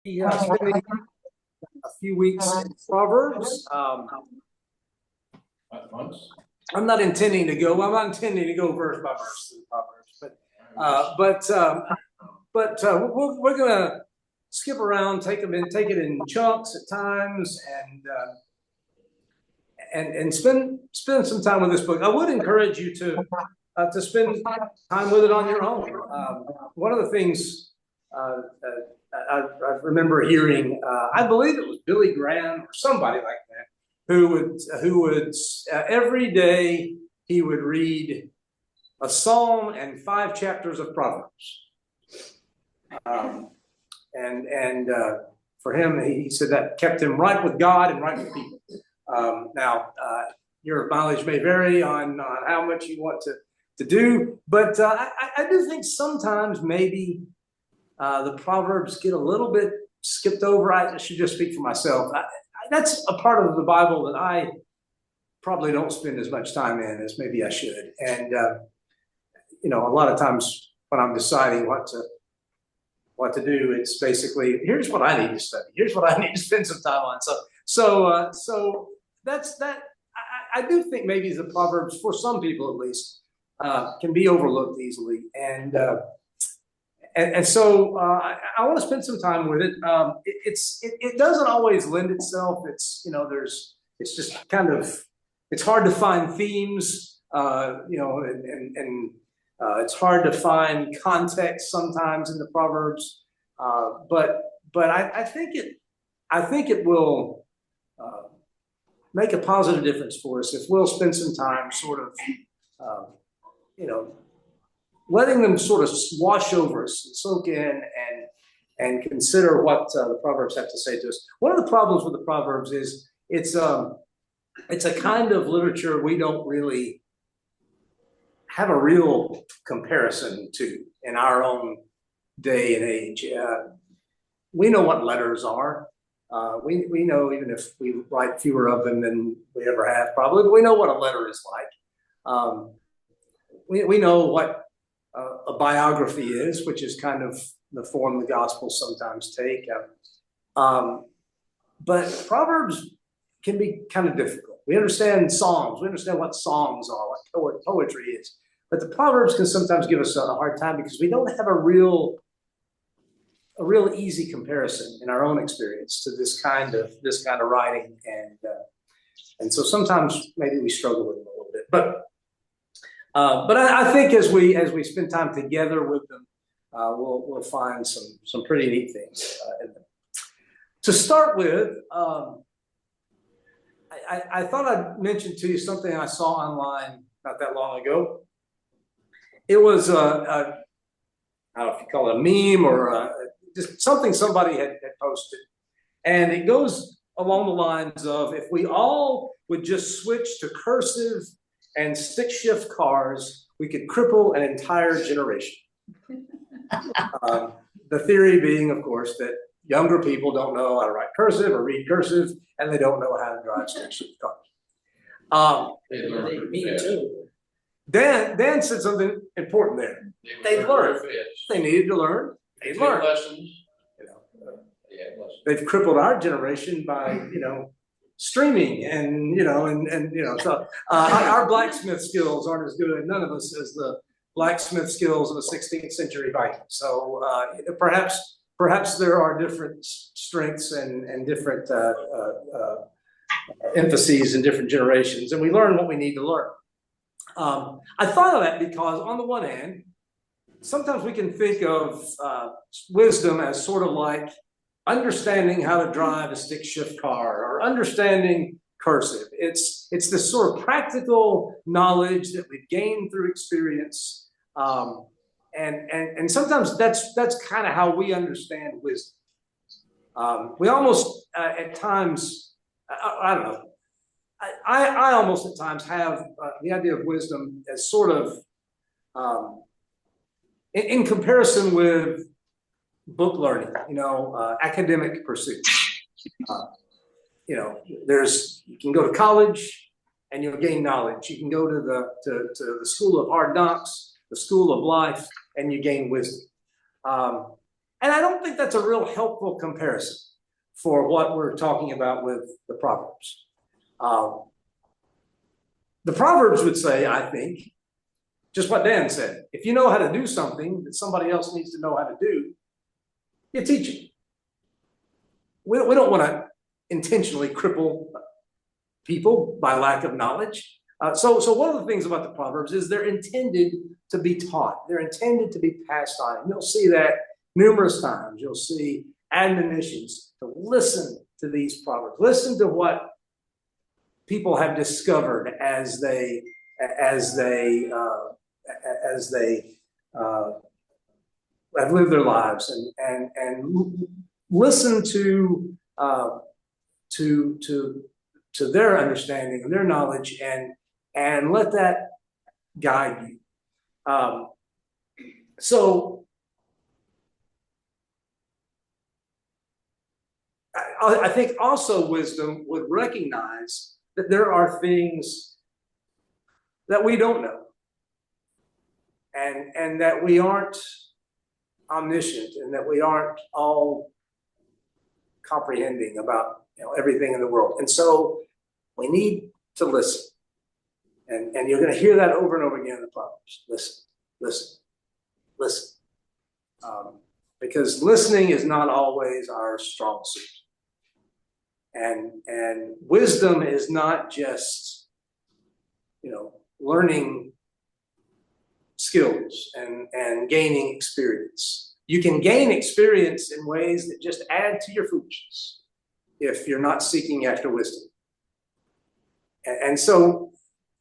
Spending a few weeks in Proverbs. I'm not intending to go. I'm not intending to go verse by verse through Proverbs, but we're gonna skip around, take it in chunks at times, and spend some time with this book. I would encourage you to spend time with it on your own. One of the things I remember hearing, I believe it was Billy Graham or somebody like that, who would every day he would read a psalm and 5 chapters of Proverbs. And for him, he said that kept him right with God and right with people. Now, your mileage may vary on how much you want to do, but I do think sometimes maybe the Proverbs get a little bit skipped over. I should just speak for myself. That's a part of the Bible that I probably don't spend as much time in as maybe I should. And, a lot of times when I'm deciding what to do, it's basically, here's what I need to study. Here's what I need to spend some time on. So that's that. I do think maybe the Proverbs, for some people at least, can be overlooked easily. And so I want to spend some time with it. It doesn't always lend itself. It's just kind of, it's hard to find themes, and it's hard to find context sometimes in the Proverbs. But I think it will make a positive difference for us if we'll spend some time sort of, letting them sort of wash over us and soak in and consider what the Proverbs have to say to us. One of the problems with the Proverbs is it's a kind of literature we don't really have a real comparison to in our own day and age. We know what letters are. We know, even if we write fewer of them than we ever have, probably, but we know what a letter is like. We know what a biography is, which is kind of the form the Gospels sometimes take. But Proverbs can be kind of difficult. We understand Psalms. We understand what songs are, what poetry is. But the Proverbs can sometimes give us a hard time because we don't have a real easy comparison in our own experience to this kind of writing, and so sometimes maybe we struggle with it a little bit. But I think as we spend time together with them, we'll find some pretty neat things in them. To start with, I thought I'd mention to you something I saw online not that long ago. It was I don't know if you call it a meme or just something somebody had posted, and it goes along the lines of, if we all would just switch to cursive and stick shift cars, we could cripple an entire generation. The theory being, of course, that younger people don't know how to write cursive or read cursive, and they don't know how to drive stick shift cars. Me too. Dan said something important there. They've learned. They needed to learn. They've learned. Lessons. They've crippled our generation by streaming and so our blacksmith skills aren't as good, none of us, as the blacksmith skills of a 16th century Viking. So perhaps there are different strengths and different emphases in different generations, and we learn what we need to learn. I thought of that because, on the one hand, sometimes we can think of wisdom as sort of like understanding how to drive a stick shift car or understanding cursive. It's this sort of practical knowledge that we gain through experience, and sometimes that's kind of how we understand wisdom. We almost at times, I don't know. I almost at times have the idea of wisdom as sort of in comparison with book learning, academic pursuits. You can go to college and you'll gain knowledge. You can go to the school of hard knocks, the school of life, and you gain wisdom. And I don't think that's a real helpful comparison for what we're talking about with the Proverbs. The Proverbs would say, I think, just what Dan said. If you know how to do something that somebody else needs to know how to do, you teach it. We don't want to intentionally cripple people by lack of knowledge. So one of the things about the Proverbs is they're intended to be taught. They're intended to be passed on. And you'll see that numerous times. You'll see admonitions to listen to these Proverbs. Listen to what people have discovered as they have lived their lives, and listen to their understanding and their knowledge, and let that guide you. So I think also wisdom would recognize that there are things that we don't know, and that we aren't omniscient, and that we aren't all comprehending about everything in the world. And so we need to listen. And you're going to hear that over and over again in the Proverbs. Listen, listen, listen. Because listening is not always our strong suit. And wisdom is not just, learning skills and gaining experience. You can gain experience in ways that just add to your foolishness if you're not seeking after wisdom. And so,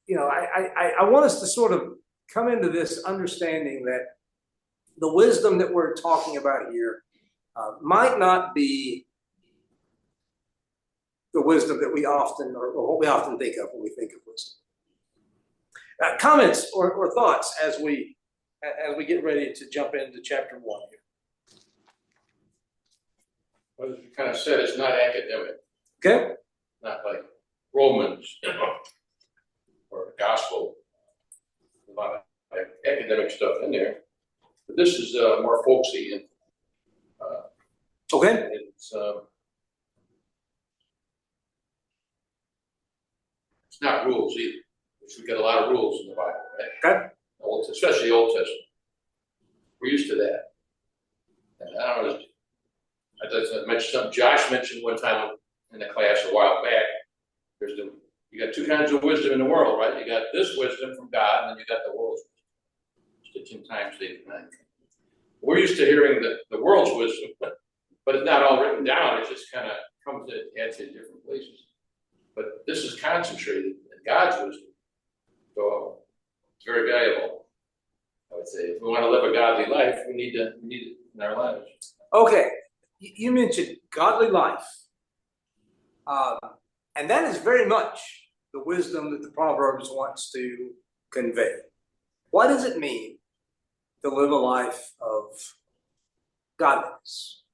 I want us to sort of come into this understanding that the wisdom that we're talking about here might not be the wisdom that we often, or what we often think of when we think of wisdom. Comments or thoughts as we get ready to jump into chapter 1 here. Well, as you kind of said, it's not academic. Okay. Not like Romans or gospel. A lot of academic stuff in there. But this is more folksy, and okay. It's not rules either. We've got a lot of rules in the Bible, right? Okay. Especially the Old Testament. We're used to that. And I don't know. I mentioned something Josh mentioned one time in the class a while back. You got two kinds of wisdom in the world, right? You got this wisdom from God, and then you got the world's wisdom. Stitching times 8 and 9. We're used to hearing the world's wisdom, but it's not all written down. It just kind of comes in, adds in different places. But this is concentrated in God's wisdom. So it's very valuable. I would say if we want to live a godly life, we need it in our lives. Okay. You mentioned godly life. And that is very much the wisdom that the Proverbs wants to convey. What does it mean to live a life of godliness,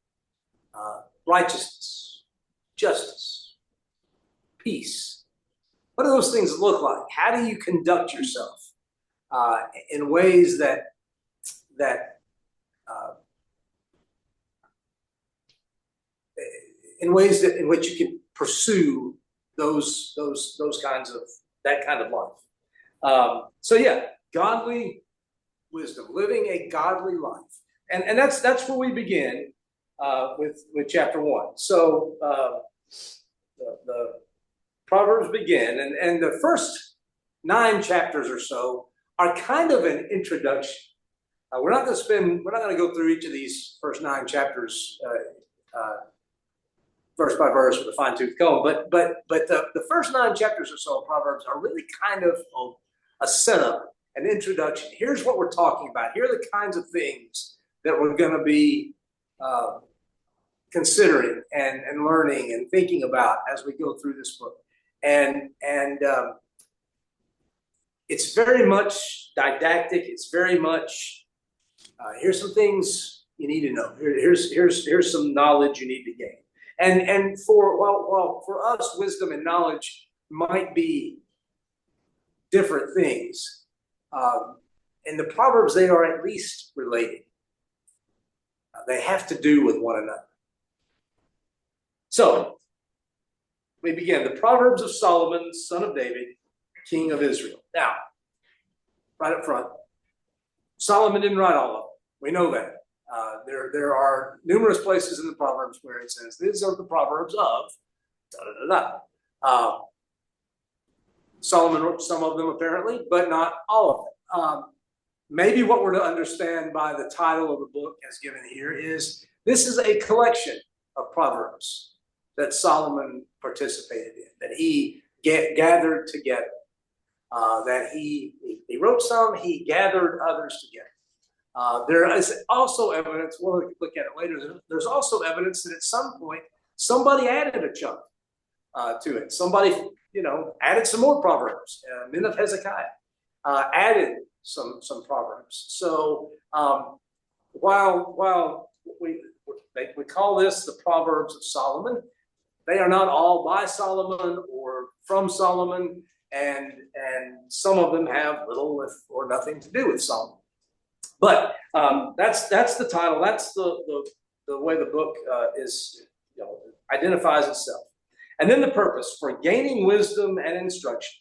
righteousness, justice, peace? What do those things look like? How do you conduct yourself in ways that in which you can pursue that kind of life? So yeah, godly wisdom, living a godly life, and that's where we begin with chapter 1. So the Proverbs begin, and the first 9 chapters or so are kind of an introduction. We're not going to go through each of these first 9 chapters verse by verse with a fine-tooth comb, but the first 9 chapters or so of Proverbs are really kind of a setup, an introduction. Here's what we're talking about. Here are the kinds of things that we're going to be considering and learning and thinking about as we go through this book. And it's very much didactic. It's very much here's some things you need to know. Here's some knowledge you need to gain. And for us, wisdom and knowledge might be different things. In the Proverbs, they are at least related. They have to do with one another. So, we begin. The Proverbs of Solomon, son of David, king of Israel. Now, right up front, Solomon didn't write all of them. We know that. There are numerous places in the Proverbs where it says, these are the Proverbs of da-da-da-da. Solomon wrote some of them apparently, but not all of them. Maybe what we're to understand by the title of the book as given here is this is a collection of Proverbs that Solomon participated in, that he gathered together, that he wrote some, he gathered others together. There is also evidence, we'll look at it later, there's also evidence that at some point somebody added a chunk to it. Somebody, added some more Proverbs. Men of Hezekiah added some Proverbs. So while we call this the Proverbs of Solomon, they are not all by Solomon or from Solomon, and some of them have little or nothing to do with Solomon. But that's the title. That's the way the book identifies itself. And then the purpose: for gaining wisdom and instruction,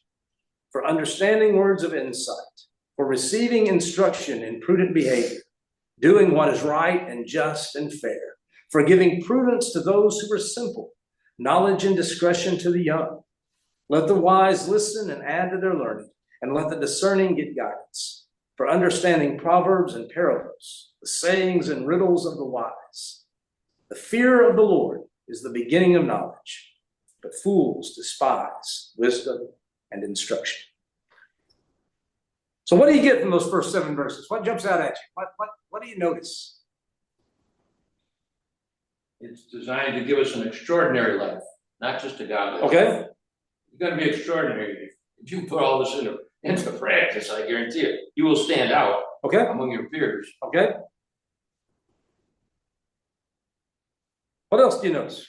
for understanding words of insight, for receiving instruction in prudent behavior, doing what is right and just and fair, for giving prudence to those who are simple, knowledge and discretion to the young. Let the wise listen and add to their learning, and let the discerning get guidance, for understanding proverbs and parables, the sayings and riddles of the wise. The fear of the Lord is the beginning of knowledge, but fools despise wisdom and instruction. So what do you get from those first 7 verses? What jumps out at you? What do you notice? It's designed to give us an extraordinary life, not just a godly life. Okay. You've got to be extraordinary. If you put all this into practice, I guarantee it, you will stand out among your peers. Okay. What else do you notice?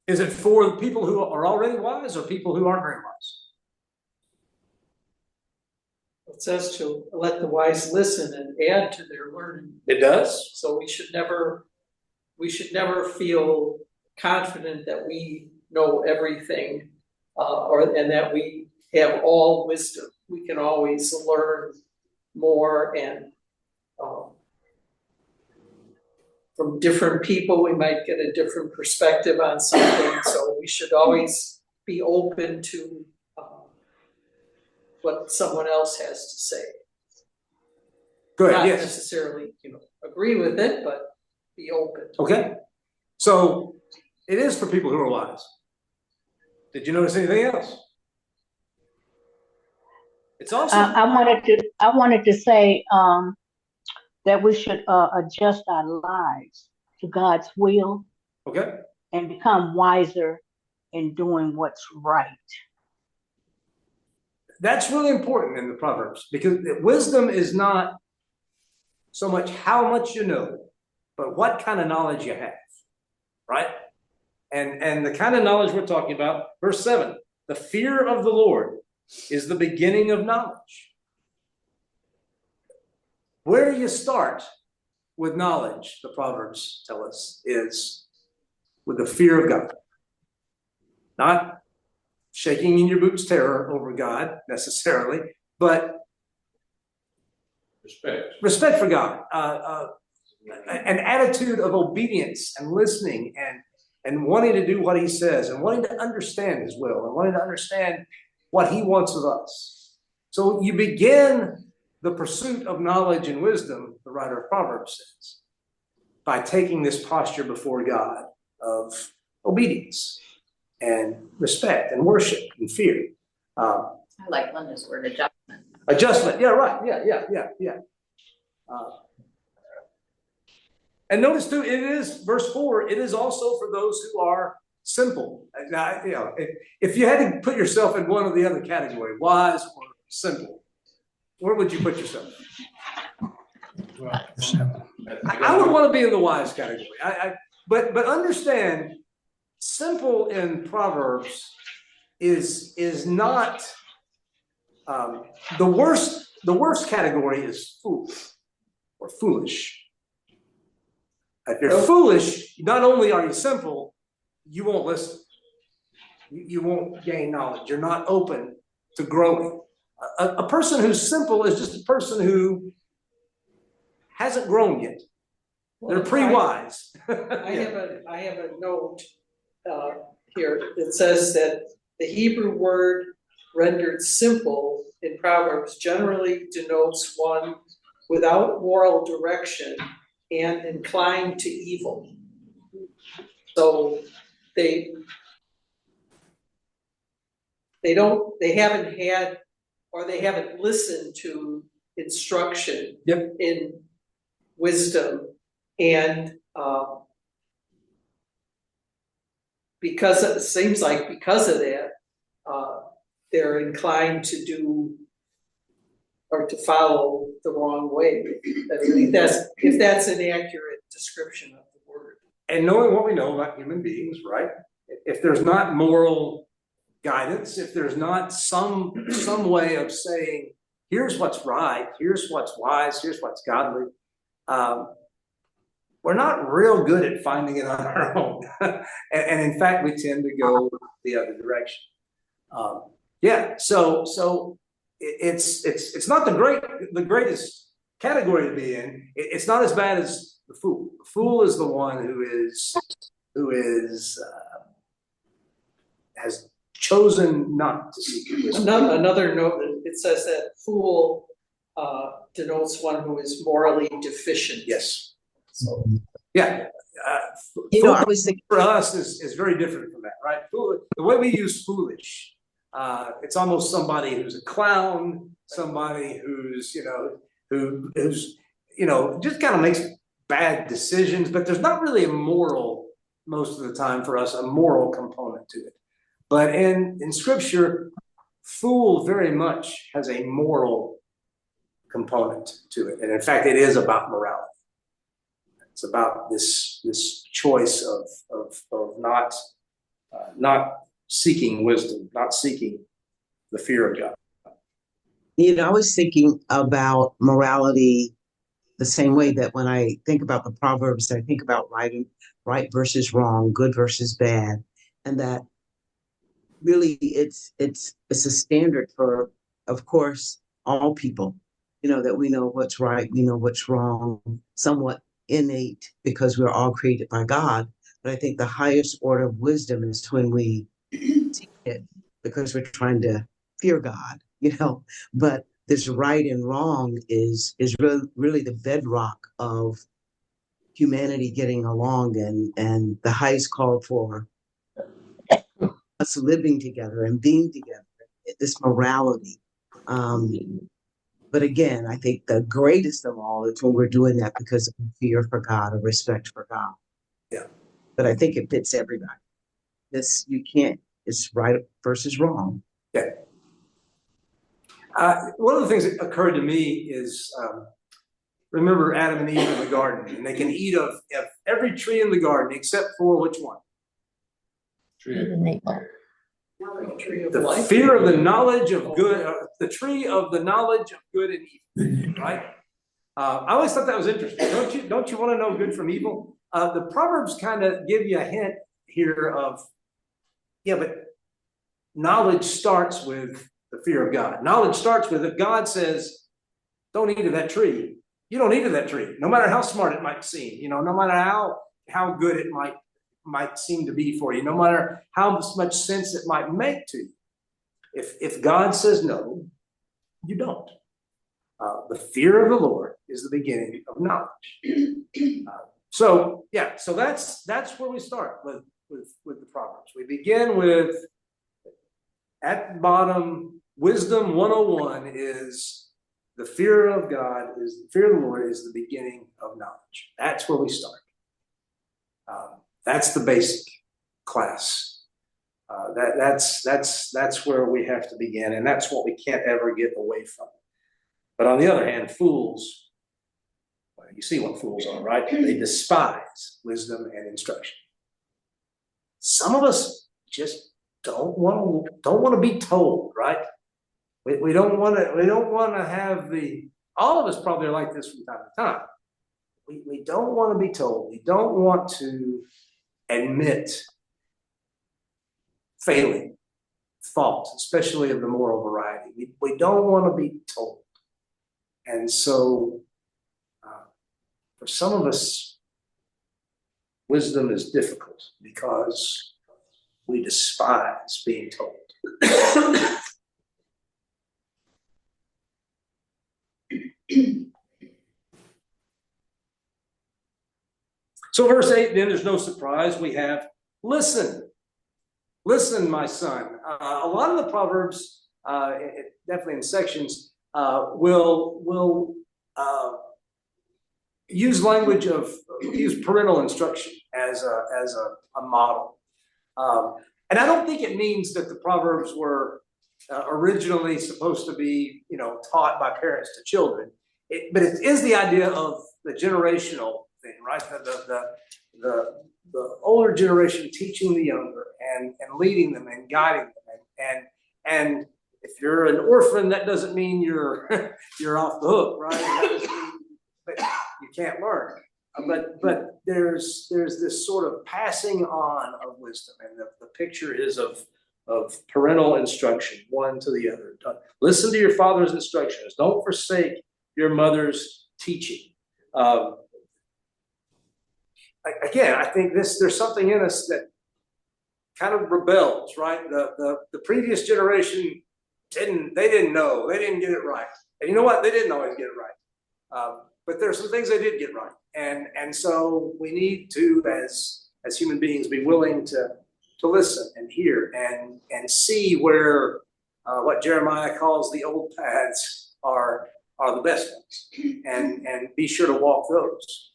Is it for people who are already wise or people who aren't very wise? It says to let the wise listen and add to their learning. It does. So we should never feel confident that we know everything, and that we have all wisdom. We can always learn more, and from different people, we might get a different perspective on something. So we should always be open to what someone else has to say. Good. Not yes. necessarily, agree with it, but be open. Okay. So it is for people who are wise. Did you notice anything else? It's also. I wanted to say that we should adjust our lives to God's will. Okay. And become wiser in doing what's right. That's really important in the Proverbs, because wisdom is not so much how much you know, but what kind of knowledge you have, right? And the kind of knowledge we're talking about, verse 7, the fear of the Lord is the beginning of knowledge. Where you start with knowledge, the Proverbs tell us, is with the fear of God. Not shaking in your boots terror over God necessarily, but respect for God, an attitude of obedience and listening and wanting to do what he says and wanting to understand his will and wanting to understand what he wants of us. So you begin the pursuit of knowledge and wisdom, the writer of Proverbs says, by taking this posture before God of obedience and respect and worship and fear. I like Linda's word, adjustment. Adjustment, yeah, right, yeah. And notice too, it is, verse 4, it is also for those who are simple. Now, if you had to put yourself in one or the other category, wise or simple, where would you put yourself? I would want to be in the wise category. But understand, simple in Proverbs is not the worst the worst category is fool or foolish. If you're foolish, not only are you simple, you won't listen. You won't gain knowledge. You're not open to growing. A person who's simple is just a person who hasn't grown yet. They're pre-wise. I have a note here that says that the Hebrew word rendered simple in Proverbs generally denotes one without moral direction and inclined to evil. So they haven't had, or they haven't listened to instruction in wisdom, and because it seems like because of that, they're inclined to do or to follow the wrong way. I mean, if that's an accurate description of the word. And knowing what we know about human beings, right? If there's not moral guidance, if there's not some way of saying, here's what's right, here's what's wise, here's what's godly, we're not real good at finding it on our own. and in fact, we tend to go the other direction. So it's not the greatest category to be in. It's not as bad as the fool. The fool is the one who has chosen not to seek wisdom. Another note, it says that fool denotes one who is morally deficient. Yes. So, yeah. I was thinking for us is very different from that, right? The way we use foolish, it's almost somebody who's a clown, somebody who's just kind of makes bad decisions, but there's not really a moral, most of the time for us, a moral component to it. But in Scripture, fool very much has a moral component to it, and in fact, it is about morality. It's about this choice of not seeking wisdom, not seeking the fear of God. I was thinking about morality the same way that when I think about the Proverbs, I think about right versus wrong, good versus bad, and that really it's a standard for, of course, all people. That we know what's right, we know what's wrong, somewhat innate because we're all created by God. But I think the highest order of wisdom is when we seek it because we're trying to fear God, But this right and wrong is really the bedrock of humanity getting along, and the highest call for us living together and being together, this morality. But again, I think the greatest of all is when we're doing that because of fear for God or respect for God. Yeah. But I think it fits everybody. It's right versus wrong. Yeah. One of the things that occurred to me is, remember Adam and Eve in the garden, and they can eat of every tree in the garden except for which one? The fear of the knowledge of good, the tree of the knowledge of good and evil, right? I always thought that was interesting. Don't you want to know good from evil? The Proverbs kind of give you a hint here of, but knowledge starts with the fear of God. Knowledge starts with, if God says, don't eat of that tree, you don't eat of that tree, no matter how smart it might seem, no matter how good it might seem to be for you, no matter how much sense it might make to you. If God says no, you don't. The fear of the Lord is the beginning of knowledge. So that's where we start with the Proverbs. We begin with, at the bottom, wisdom 101 is the fear of God, is the fear of the Lord is the beginning of knowledge. That's where we start. That's the basic class. That's where we have to begin, and that's what we can't ever get away from. But on the other hand, fools, well, you see what fools are, right? They despise wisdom and instruction. Some of us just don't want to be told, right? We don't want to have all of us probably are like this from time to time. We don't want to be told. We don't want to admit failing, fault, especially of the moral variety. We don't want to be told. And so for some of us, wisdom is difficult because we despise being told. So verse 8, then there's no surprise. We have listen. Listen, my son. A lot of the Proverbs, definitely in sections, will use language use parental instruction as a model. And I don't think it means that the Proverbs were originally supposed to be, taught by parents to children. But it is the idea of the generational thing, right? The older generation teaching the younger and leading them and guiding them. And if you're an orphan, that doesn't mean you're off the hook, right? That doesn't mean that you can't learn. But there's this sort of passing on of wisdom, and the picture is of parental instruction, one to the other. Listen to your father's instructions. Don't forsake your mother's teaching. Again, I think there's something in us that kind of rebels, right? The previous generation didn't know, they didn't get it right, and you know what? They didn't always get it right. But there's some things they did get right, and so we need to, as human beings, be willing to listen and hear and see where what Jeremiah calls the old paths are the best ones, and be sure to walk those.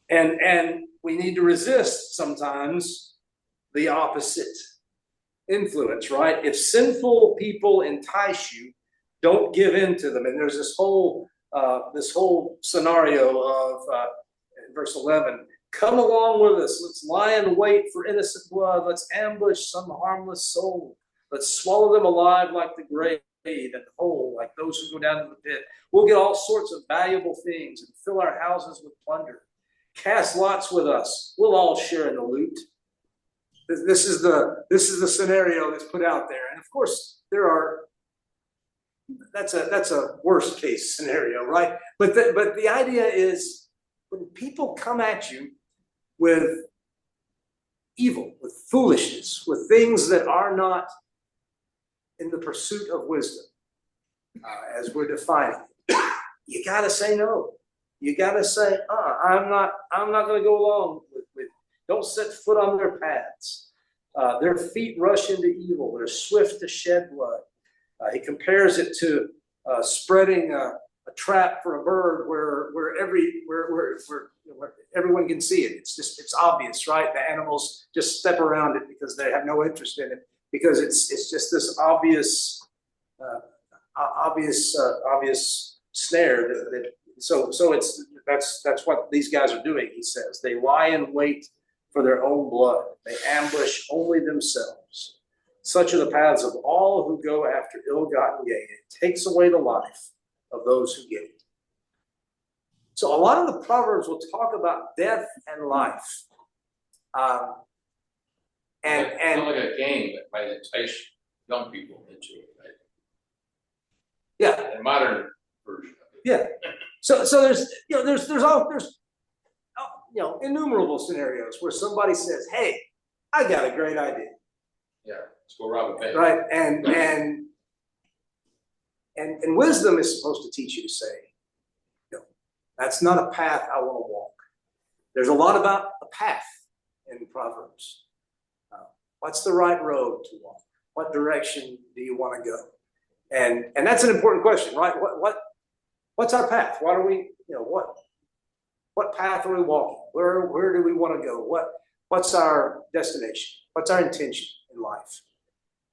And we need to resist sometimes the opposite influence, right? If sinful people entice you, don't give in to them. And there's this whole scenario of verse 11. Come along with us. Let's lie in wait for innocent blood. Let's ambush some harmless soul. Let's swallow them alive like the grave and whole, like those who go down to the pit. We'll get all sorts of valuable things and fill our houses with plunder. Cast lots with us. We'll all share in the loot. This is the scenario that's put out there, and of course that's a worst case scenario, right? But the idea is when people come at you with evil, with foolishness, with things that are not in the pursuit of wisdom, as we're defining it, you got to say no. You got to say, I'm not going to go along with. Don't set foot on their paths. Their feet rush into evil. They're swift to shed blood. He compares it to spreading a trap for a bird where everyone can see it. It's obvious, right? The animals just step around it because they have no interest in it, because it's just this obvious snare that so that's what these guys are doing. He says they lie in wait for their own blood. They ambush only themselves. Such are the paths of all who go after ill-gotten gain. It takes away the life of those who get it. So a lot of the Proverbs will talk about death and life. It's like a game that might entice young people into it, right? Yeah. A modern version of it. Yeah. So there's innumerable scenarios where somebody says, "Hey, I got a great idea." Yeah, let's go rob a bank. Right, and wisdom is supposed to teach you to say, "No, that's not a path I want to walk." There's a lot about a path in Proverbs. What's the right road to walk? What direction do you want to go? And that's an important question, right? What's our path? What are we? What path are we walking? Where do we want to go? What's our destination? What's our intention in life?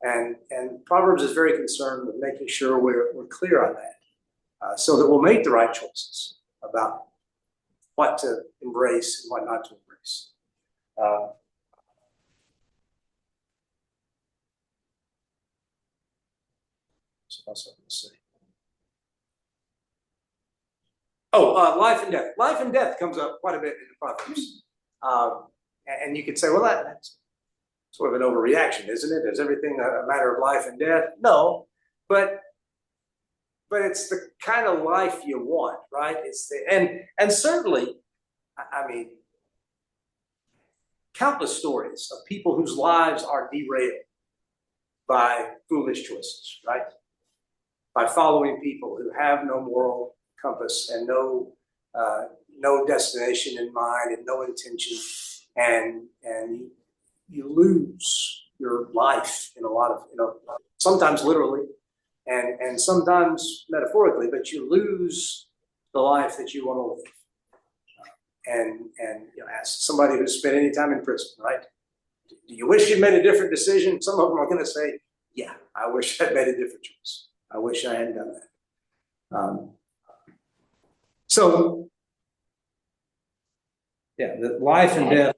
And Proverbs is very concerned with making sure we're clear on that, so that we'll make the right choices about what to embrace and what not to embrace. else I can say? Oh, life and death. Life and death comes up quite a bit in the Proverbs. And you could say, well, that's sort of an overreaction, isn't it? Is everything a matter of life and death? No, but it's the kind of life you want, right? It's and certainly, I mean, countless stories of people whose lives are derailed by foolish choices, right? By following people who have no moral compass and no destination in mind and no intention, and you lose your life in a lot of, sometimes literally and sometimes metaphorically, but you lose the life that you want to live. And as somebody who's spent any time in prison, right? Do you wish you'd made a different decision? Some of them are going to say, yeah, I wish I'd made a different choice. I wish I hadn't done that. So, yeah, the life and death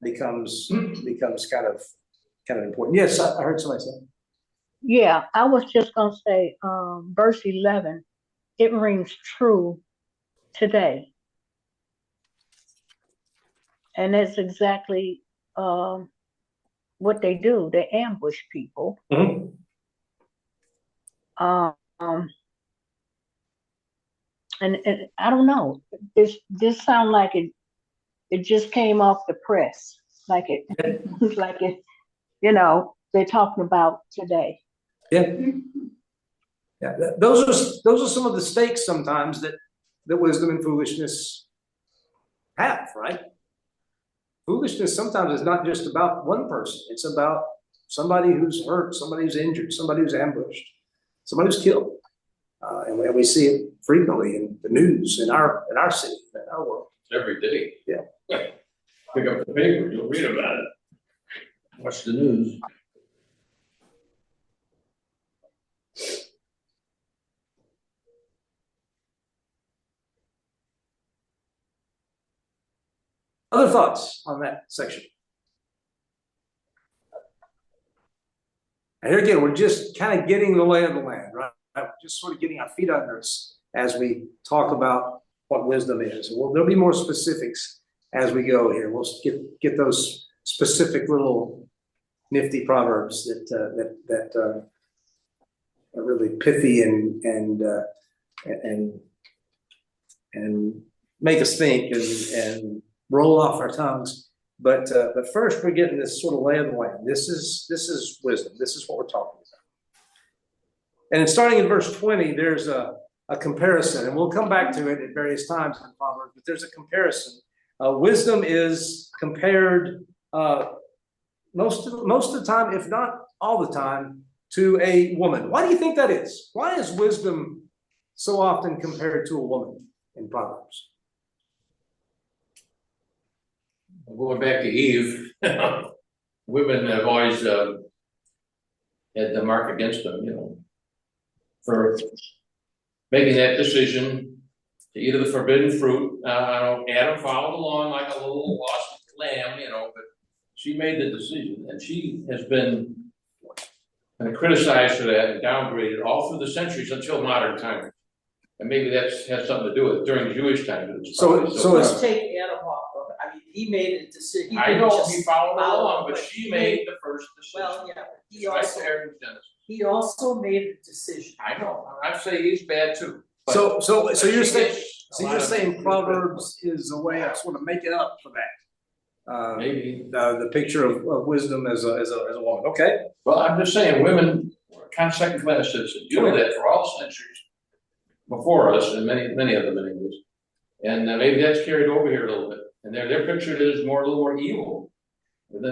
becomes kind of important. Yes, I heard somebody say. Yeah, I was just gonna say, verse 11, it rings true today, and that's exactly what they do. They ambush people. Mm-hmm. And I don't know. This sound like it just came off the press, like it like it, they're talking about today. Yeah, yeah. Those are some of the stakes sometimes that wisdom and foolishness have, right? Foolishness sometimes is not just about one person. It's about somebody who's hurt, somebody who's injured, somebody who's ambushed, somebody who's killed. And we see it frequently in the news, in our city, in our world. Every day. Yeah. Pick up the paper, you'll read about it. Watch the news. Other thoughts on that section? And here again, we're just kind of getting the lay of the land, right? Just sort of getting our feet under us as we talk about what wisdom is. There'll be more specifics as we go here. We'll get those specific little nifty proverbs that are really pithy and make us think and roll off our tongues. But first, we're getting this sort of lay of the land. This is wisdom. This is what we're talking about. And starting in verse 20, there's a comparison, and we'll come back to it at various times in Proverbs. But there's a comparison. Wisdom is compared most of the time, if not all the time, to a woman. Why do you think that is? Why is wisdom so often compared to a woman in Proverbs? Going back to Eve, women have always had the mark against them, for making that decision to eat of the forbidden fruit. Adam followed along like a little lost lamb, but she made the decision, and she has been criticized for that and downgraded all through the centuries until modern times. And maybe that has something to do with it during Jewish time. So let's take Adam off of it. I mean, he made a decision. I know he followed along, but she made the first decision. Well, yeah, but he he also made a decision. I know. I say he's bad too. So you're saying Proverbs is a way of sort of making up for that. Maybe the picture of wisdom as a woman. Okay. Well, I'm just saying, women were kind of second class citizens. You know that for all centuries before us, and many of them in English. And maybe that's carried over here a little bit. And they're pictured as a little more evil.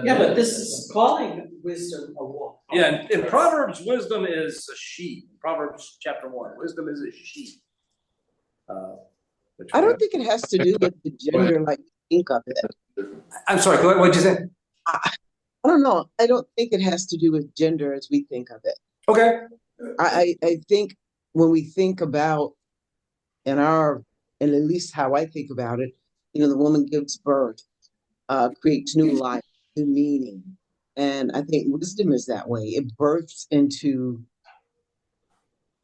Yeah, but this is calling wisdom a woman. Yeah, in Proverbs, wisdom is a she. Proverbs chapter 1, wisdom is a she. I don't think it has to do with the gender like you think of it. I'm sorry, what did you say? I don't know. I don't think it has to do with gender as we think of it. Okay. I think when we think about and at least how I think about it, the woman gives birth, creates new life, new meaning. And I think wisdom is that way. It births into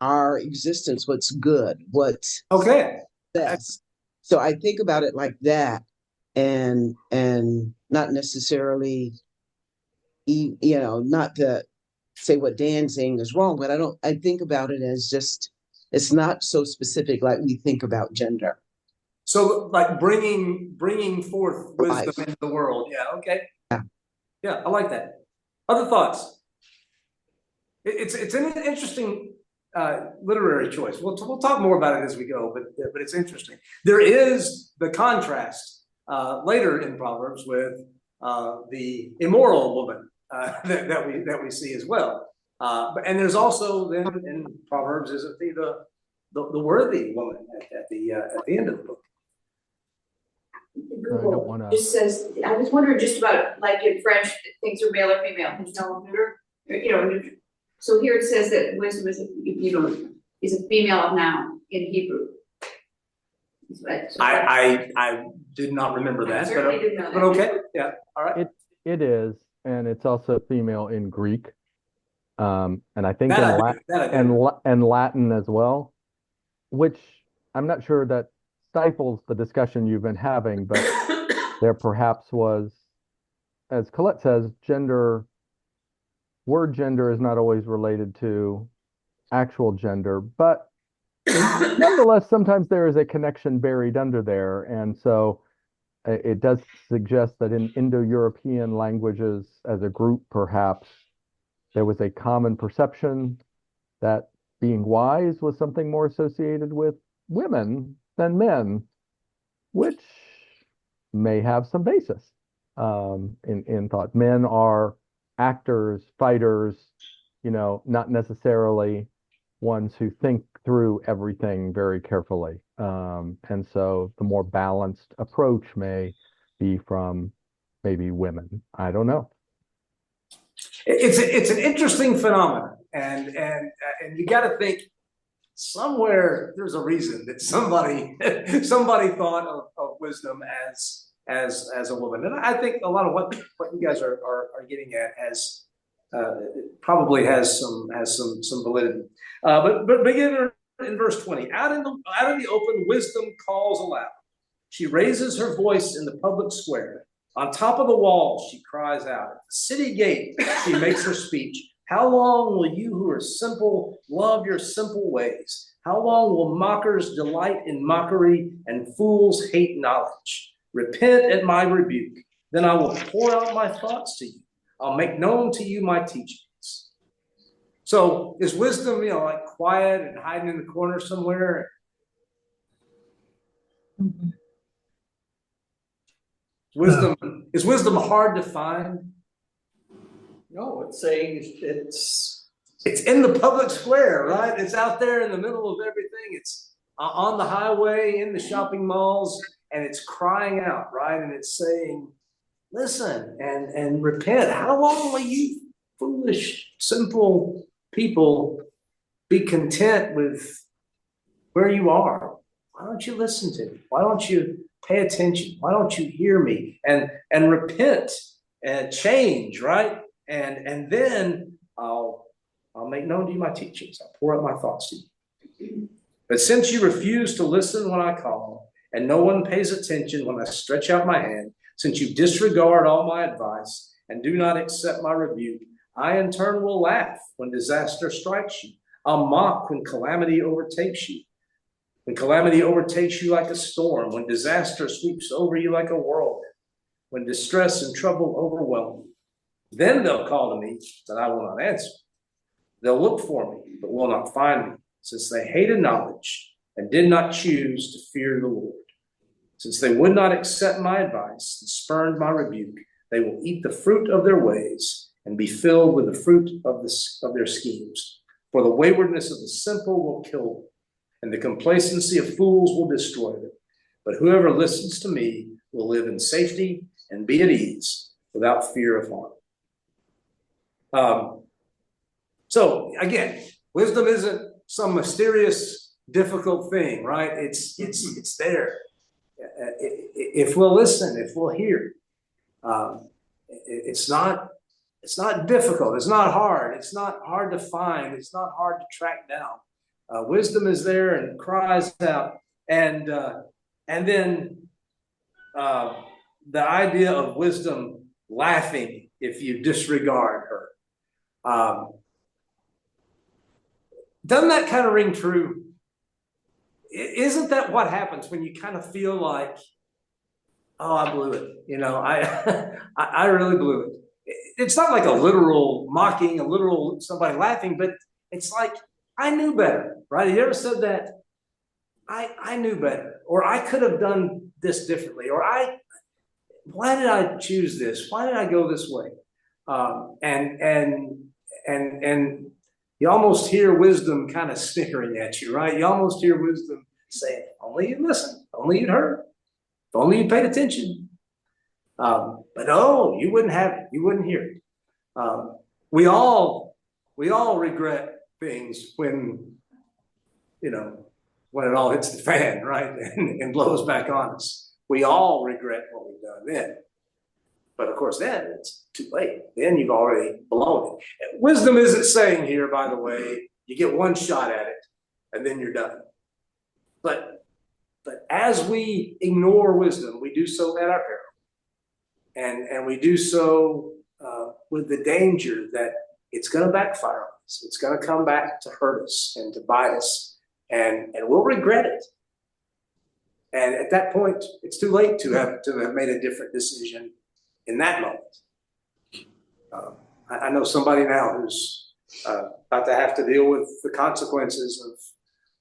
our existence, what's good, what's Okay. best. So I think about it like that, and not necessarily, not to say what Dan's saying is wrong, but I think about it as just, it's not so specific like we think about gender. So like bringing forth wisdom Right. into the world. Yeah. Okay. Yeah. Yeah. I like that. Other thoughts? It's an interesting literary choice. We'll talk more about it as we go, but it's interesting. There is the contrast later in Proverbs with the immoral woman that we see as well. And there's also then in Proverbs, isn't the worthy woman at the end of the book. I don't wanna. Just says, I was wondering just about, like in French, things are male or female, there's no neuter, neuter. So here it says that wisdom is a female noun in Hebrew. I did not remember that, certainly didn't know that. but okay, yeah, all right. It is, and it's also female in Greek, and I think in Latin as well, which I'm not sure that stifles the discussion you've been having, but there perhaps was, as Colette says, word gender is not always related to actual gender, but nonetheless, sometimes there is a connection buried under there. And so it does suggest that in Indo-European languages as a group, perhaps, there was a common perception that being wise was something more associated with women than men, which may have some basis in thought. Men are actors, fighters, not necessarily ones who think through everything very carefully. And so the more balanced approach may be from maybe women. I don't know. It's an interesting phenomenon, and you got to think somewhere there's a reason that somebody thought of wisdom as a woman, and I think a lot of what you guys are getting at has probably has some validity. But begin in verse 20. Out in the open, wisdom calls aloud. She raises her voice in the public square. On top of the wall, she cries out. At the city gate, she makes her speech. How long will you who are simple love your simple ways? How long will mockers delight in mockery and fools hate knowledge? Repent at my rebuke, then I will pour out my thoughts to you. I'll make known to you my teachings. So is wisdom, like quiet and hiding in the corner somewhere? Mhm. Is wisdom hard to find? No, it's saying it's in the public square, right? It's out there in the middle of everything. It's on the highway, in the shopping malls, and it's crying out, right? And it's saying, listen and repent. How long will you foolish, simple people be content with where you are? Why don't you listen to me? Why don't you pay attention? Why don't you hear me and repent and change, right? And then I'll make known to you my teachings. I'll pour out my thoughts to you. But since you refuse to listen when I call, and no one pays attention when I stretch out my hand, since you disregard all my advice and do not accept my rebuke, I in turn will laugh when disaster strikes you. I'll mock when calamity overtakes you. When calamity overtakes you like a storm, when disaster sweeps over you like a whirlwind, when distress and trouble overwhelm you, then they'll call to me, but I will not answer. They'll look for me, but will not find me, since they hated knowledge and did not choose to fear the Lord. Since they would not accept my advice and spurned my rebuke, they will eat the fruit of their ways and be filled with the fruit of their schemes. For the waywardness of the simple will kill them, and the complacency of fools will destroy them. But whoever listens to me will live in safety and be at ease without fear of harm. So again, wisdom isn't some mysterious, difficult thing, right? It's there. If we'll listen, if we'll hear, it's not difficult. It's not hard. It's not hard to find. It's not hard to track down. Wisdom is there and cries out. And then the idea of wisdom laughing if you disregard her. Doesn't that kind of ring true? Isn't that what happens when you kind of feel like, oh, I blew it. I really blew it. It's not like a literal mocking, a literal somebody laughing, but it's like, I knew better, right? You ever said that? I knew better, or I could have done this differently, or why did I choose this? Why did I go this way? And you almost hear wisdom kind of snickering at you, right? You almost hear wisdom saying, only you listened, only you'd heard, if only you paid attention. But no, you wouldn't have it. You wouldn't hear it. We all regret things when it all hits the fan, right? And blows back on us. We all regret what we've done then. But of course, then it's too late. Then you've already blown it. Wisdom isn't saying here, by the way, you get one shot at it and then you're done. But as we ignore wisdom, we do so at our peril. And we do so with the danger that it's going to backfire on us. It's going to come back to hurt us and to bite us. And we'll regret it. And at that point, it's too late to have made a different decision in that moment. I know somebody now who's about to have to deal with the consequences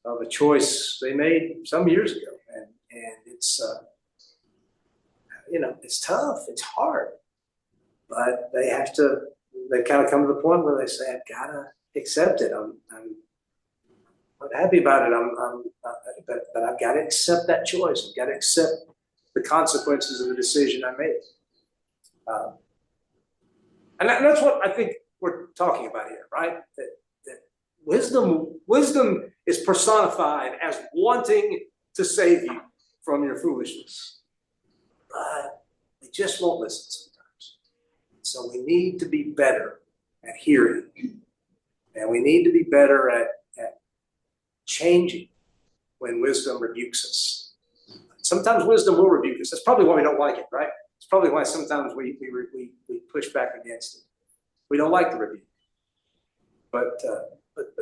of a choice they made some years ago, and it's it's tough, it's hard, but they kind of come to the point where they say, I've got to accept it. I'm not happy about it. But I've got to accept that choice. I've got to accept the consequences of the decision I made. And that's what I think we're talking about here, right? That wisdom is personified as wanting to save you from your foolishness. But we just won't listen sometimes. So we need to be better at hearing. And we need to be better at changing when wisdom rebukes us. Sometimes wisdom will rebuke us. That's probably why we don't like it, right? It's probably why sometimes we push back against it. We don't like the rebuke. But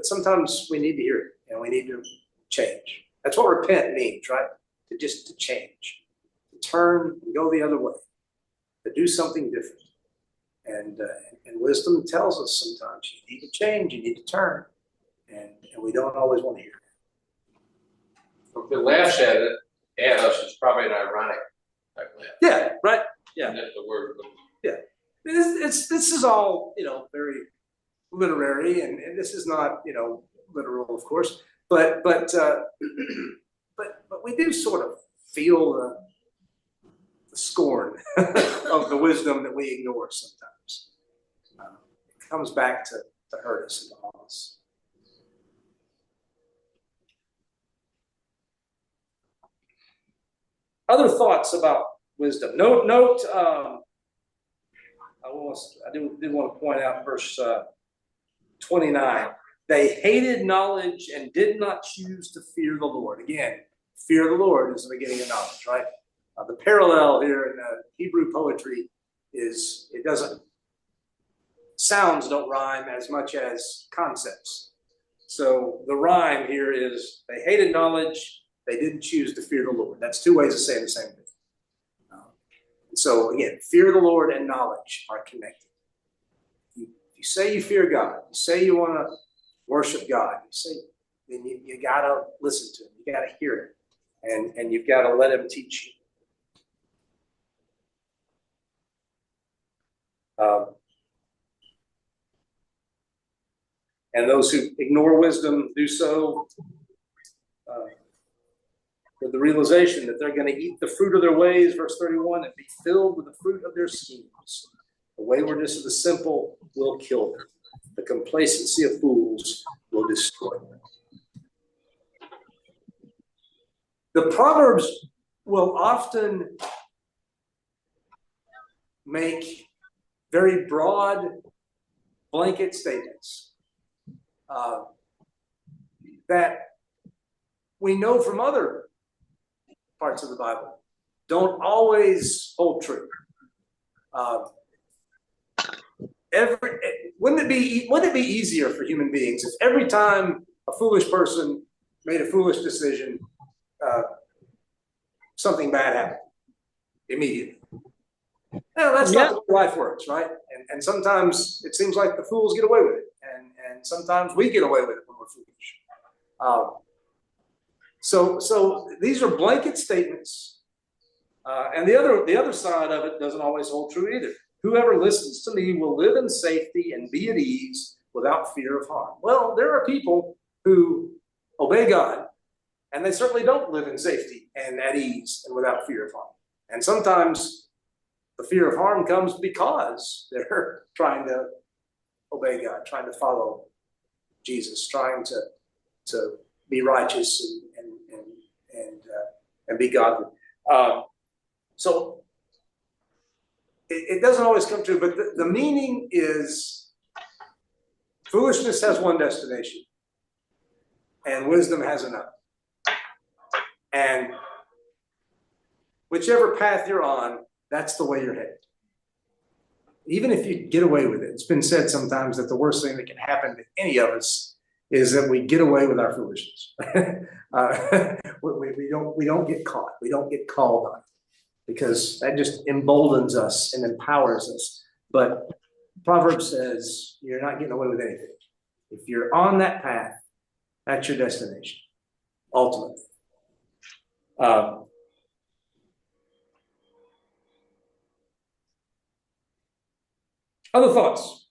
sometimes we need to hear it and we need to change. That's what repent means, right? To change, to turn and go the other way, to do something different. And wisdom tells us sometimes you need to change, you need to turn, and we don't always want to hear it. If it laughs at us, it's probably an ironic type laugh. Yeah, right. Yeah. And that's the word. Yeah. This is all, very literary, and this is not, literal, of course, but we do sort of feel the scorn of the wisdom that we ignore sometimes. It comes back to hurt us and to harm us. Other thoughts about wisdom. Note. I did want to point out verse 29. They hated knowledge and did not choose to fear the Lord. Again, fear the Lord is the beginning of knowledge, right? The parallel here in Hebrew poetry is sounds don't rhyme as much as concepts. So the rhyme here is they hated knowledge, they didn't choose to fear the Lord. That's two ways of saying the same thing. So again, fear the Lord and knowledge are connected. You say you fear God, you say you want to worship God, then you got to listen to him, you got to hear him, and you've got to let him teach you. And those who ignore wisdom do so with the realization that they're going to eat the fruit of their ways, verse 31, and be filled with the fruit of their schemes. The waywardness of the simple will kill them. The complacency of fools will destroy them. The Proverbs will often make very broad blanket statements. that we know from other parts of the Bible don't always hold true. Wouldn't it be easier for human beings if every time a foolish person made a foolish decision, something bad happened immediately? No, that's not the way life works, right? And sometimes it seems like the fools get away with it, and sometimes we get away with it when we're foolish. So these are blanket statements, and the other side of it doesn't always hold true either. Whoever listens to me will live in safety and be at ease without fear of harm. Well, there are people who obey God, and they certainly don't live in safety and at ease and without fear of harm. And sometimes the fear of harm comes because they're trying to obey God, trying to follow Jesus, trying to be righteous and be godly. So it doesn't always come true, but the meaning is foolishness has one destination, and wisdom has another. And whichever path you're on, that's the way you're headed. Even if you get away with it, it's been said sometimes that the worst thing that can happen to any of us is that we get away with our foolishness. We don't get caught. We don't get called on it, because that just emboldens us and empowers us. But Proverbs says you're not getting away with anything. If you're on that path, that's your destination, ultimately. Other thoughts?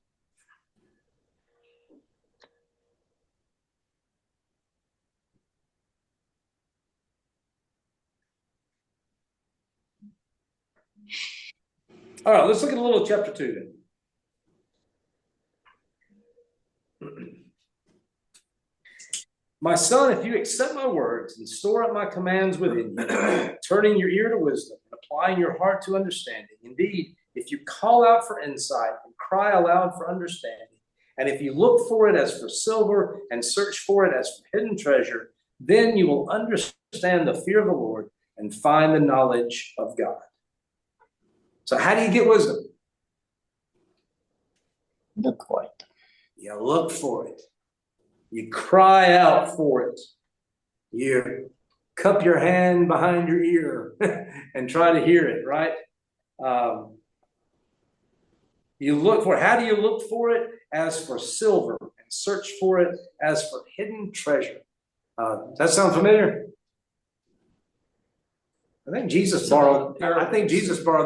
All right, let's look at a little chapter 2 then. My son, if you accept my words and store up my commands within you, turning your ear to wisdom and applying your heart to understanding, indeed, if you call out for insight and cry aloud for understanding, and if you look for it as for silver and search for it as for hidden treasure, then you will understand the fear of the Lord and find the knowledge of God. So how do you get wisdom? Look for it. You look for it. You cry out for it. You cup your hand behind your ear and try to hear it, right? You look for it. How do you look for it? As for silver, and search for it as for hidden treasure. That sound familiar? I think Jesus borrowed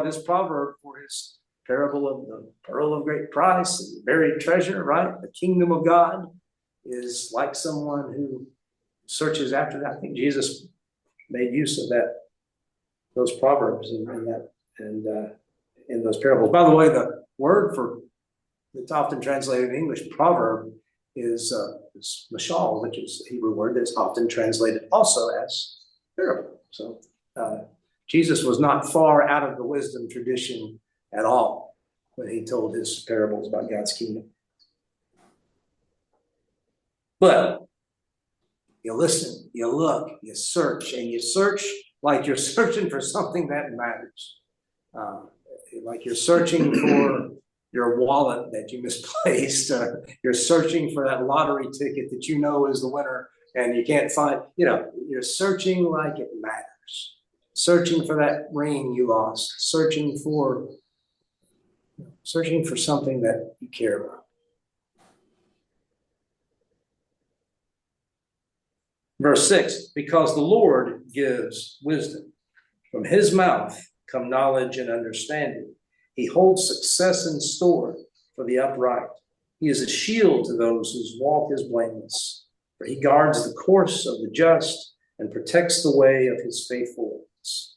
this proverb for his parable of the pearl of great price and buried treasure, right? The kingdom of God is like someone who searches after that. I think Jesus made use of those proverbs and in those parables. By the way, the word for that's often translated in English, proverb, is mashal, which is a Hebrew word that's often translated also as parable. So Jesus was not far out of the wisdom tradition at all when he told his parables about God's kingdom. But you listen, you look, you search, and you search like you're searching for something that matters. Like you're searching for your wallet that you misplaced. You're searching for that lottery ticket that you know is the winner and you can't find. You're searching like it matters. Searching for that ring you lost. Searching for something that you care about. Verse 6, because the Lord gives wisdom. From his mouth come knowledge and understanding. He holds success in store for the upright. He is a shield to those whose walk is blameless. For he guards the course of the just and protects the way of his faithful ones.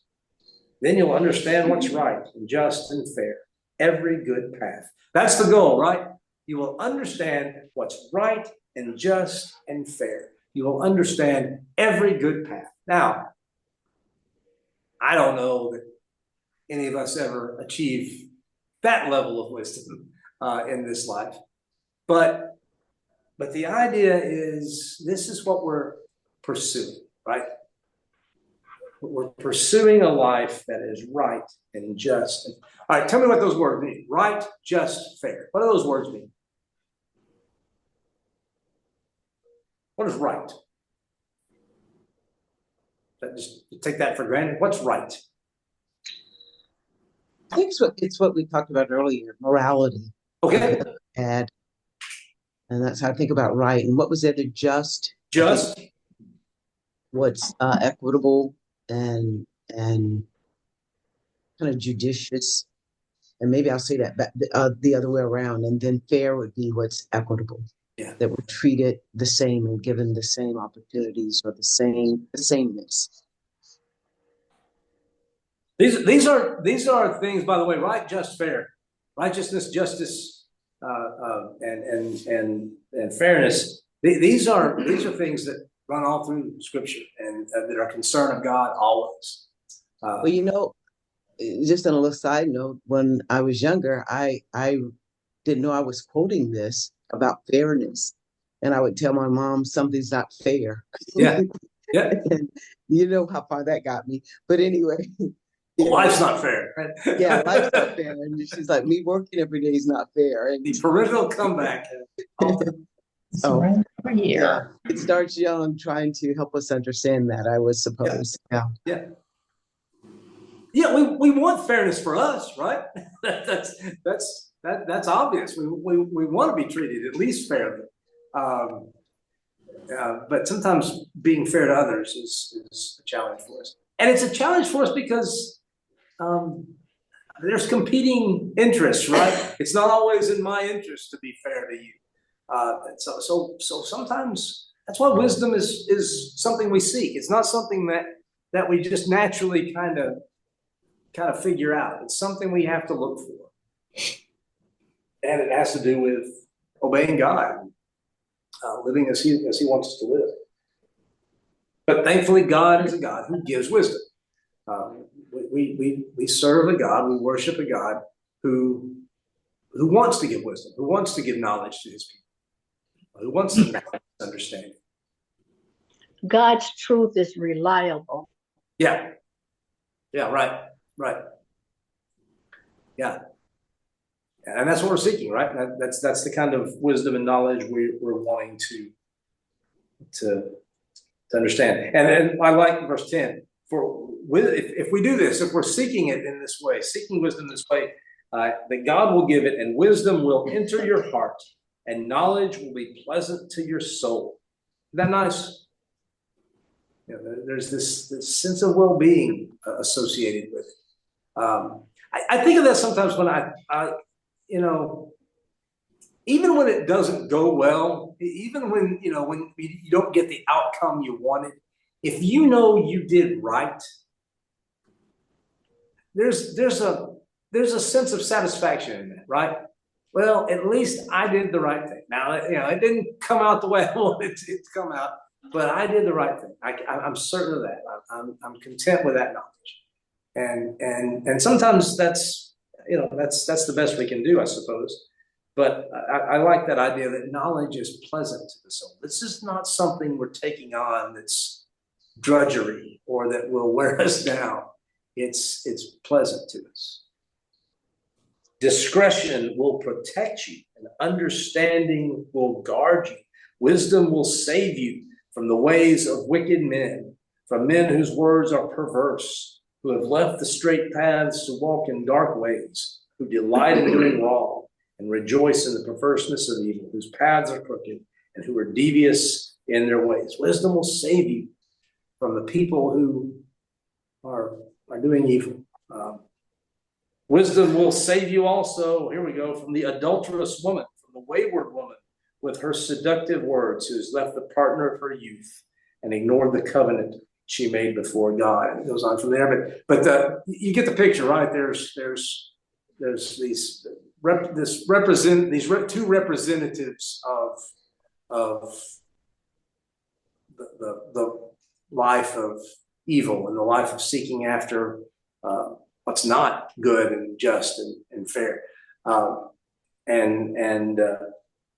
Then you'll understand what's right and just and fair. Every good path. That's the goal, right? You will understand what's right and just and fair. You will understand every good path. Now, I don't know that any of us ever achieve that level of wisdom in this life, but But the idea is this is what we're pursuing, right? We're pursuing a life that is right and just. All right, tell me what those words mean. Right, just, fair. What do those words mean? What is right? Just take that for granted. What's right? I think it's what we talked about earlier, morality. Okay. And that's how I think about right. And what was it? Just. Just. What's equitable and kind of judicious. And maybe I'll say that the other way around. And then fair would be what's equitable. Yeah. That we're treated the same and given the same opportunities or the sameness. These are things, by the way, right, just, fair, righteousness, justice, and fairness. These are things that run all through Scripture and that are concern of God always. Well, just on a little side note, when I was younger, I didn't know I was quoting this about fairness, and I would tell my mom something's not fair. Yeah, yeah. And you know how far that got me. But anyway. Life's not fair, right? Yeah, life's not fair. And she's like, me working every day is not fair. And the parental comeback. Yeah, it starts young, trying to help us understand that, I would suppose. Yeah. We want fairness for us, right? That's obvious. We want to be treated at least fairly. But sometimes being fair to others is a challenge for us. And it's a challenge for us because there's competing interests, right? It's not always in my interest to be fair to you. So sometimes that's why wisdom is something we seek. It's not something that we just naturally kind of figure out. It's something we have to look for. And it has to do with obeying God, living as he wants us to live. But thankfully, God is a God who gives wisdom. We serve a God, we worship a God who wants to give wisdom, who wants to give knowledge to his people, who wants to understand. God's truth is reliable. Yeah, right. Yeah. And that's what we're seeking, right? That's the kind of wisdom and knowledge we're wanting to understand. And I like verse 10. If we do this, if we're seeking it in this way, seeking wisdom this way, that God will give it, and wisdom will enter your heart, and knowledge will be pleasant to your soul. Isn't that nice? There's this sense of well-being associated with it. I think of that sometimes when I even when it doesn't go well, even when you don't get the outcome you wanted, if you know you did right, there's a sense of satisfaction in that, right? Well, at least I did the right thing. Now, it didn't come out the way I wanted it to come out, but I did the right thing. I'm certain of that. I'm content with that knowledge, and sometimes that's the best we can do, I suppose. But I like that idea that knowledge is pleasant to the soul. This is not something we're taking on that's drudgery or that will wear us down. It's pleasant to us. Discretion will protect you, and understanding will guard you. Wisdom will save you from the ways of wicked men, from men whose words are perverse, who have left the straight paths to walk in dark ways, who delight in doing wrong and rejoice in the perverseness of evil, whose paths are crooked and who are devious in their ways. Wisdom will save you from the people who are doing evil. Wisdom will save you also, here we go, from the adulterous woman, from the wayward woman with her seductive words, who has left the partner of her youth and ignored the covenant she made before God. And it goes on from there, but you get the picture, right? There's these two representatives of the life of evil and the life of seeking after what's not good and just and fair. And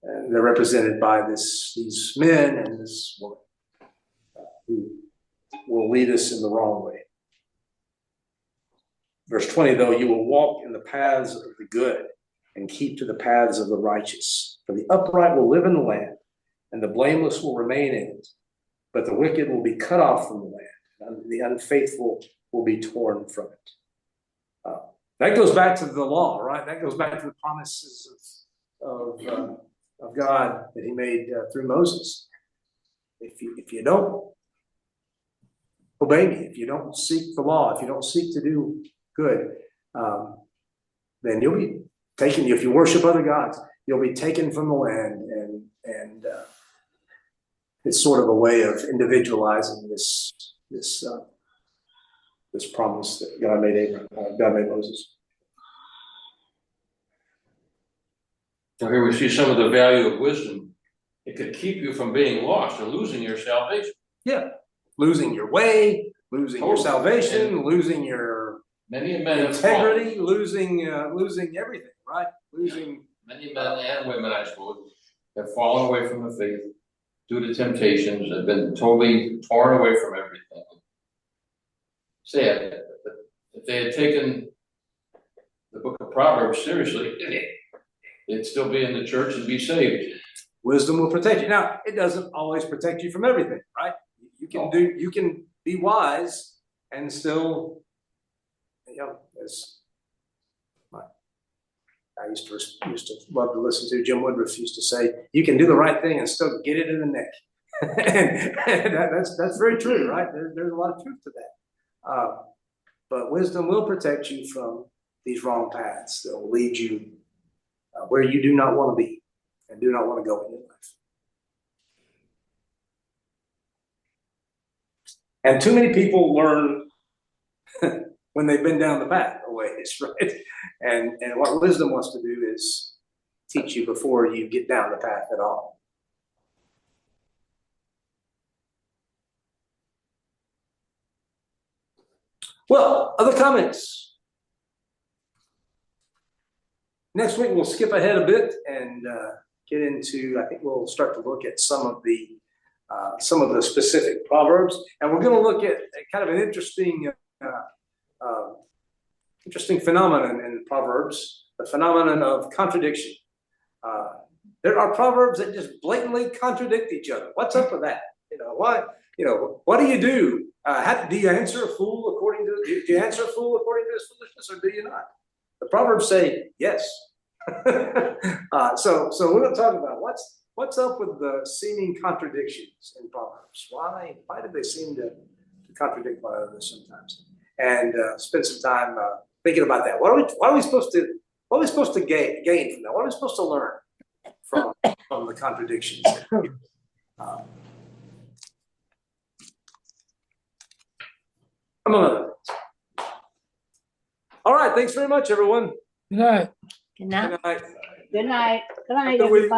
And they're represented by these men and this woman who will lead us in the wrong way. Verse 20, though, you will walk in the paths of the good and keep to the paths of the righteous. For the upright will live in the land, and the blameless will remain in it. But the wicked will be cut off from the land, and the unfaithful will be torn from it. That goes back to the law, right? That goes back to the promises of God that he made through Moses. If you don't obey me, if you don't seek the law, if you don't seek to do good, then you'll be taken. If you worship other gods, you'll be taken from the land, and it's sort of a way of individualizing this promise that God made Moses. So here we see some of the value of wisdom. It could keep you from being lost or losing your salvation. Yeah, losing your way, losing your salvation, losing your Many men have integrity, losing everything, right? Losing many men and women, I suppose, have fallen away from the faith due to temptations, have been totally torn away from everything. Sad. If they had taken the book of Proverbs seriously, they'd still be in the church and be saved. Wisdom will protect you. Now, it doesn't always protect you from everything, right? You can be wise and still, as I used to love to listen to, Jim Woodruff used to say, you can do the right thing and still get it in the neck. and that's very true, right? There's a lot of truth to that. But wisdom will protect you from these wrong paths that will lead you where you do not want to be and do not want to go in your life. And too many people learn when they've been down the path a ways, right? And what wisdom wants to do is teach you before you get down the path at all. Well, other comments? Next week we'll skip ahead a bit and get into, I think we'll start to look at some of the specific proverbs, and we're going to look at kind of an interesting phenomenon in Proverbs, the phenomenon of contradiction. There are proverbs that just blatantly contradict each other. What's up with that? Why? What do you do? Do you answer a fool according to his foolishness, or do you not? The proverbs say yes. So we're going to talk about what's up with the seeming contradictions in Proverbs. Why do they seem to contradict one another sometimes? And spend some time thinking about that. What are we supposed to gain from that? What are we supposed to learn from the contradictions? Among other things. All right. Thanks very much, everyone. Good night. Good night. Good night. Good night, Have a good week. everybody.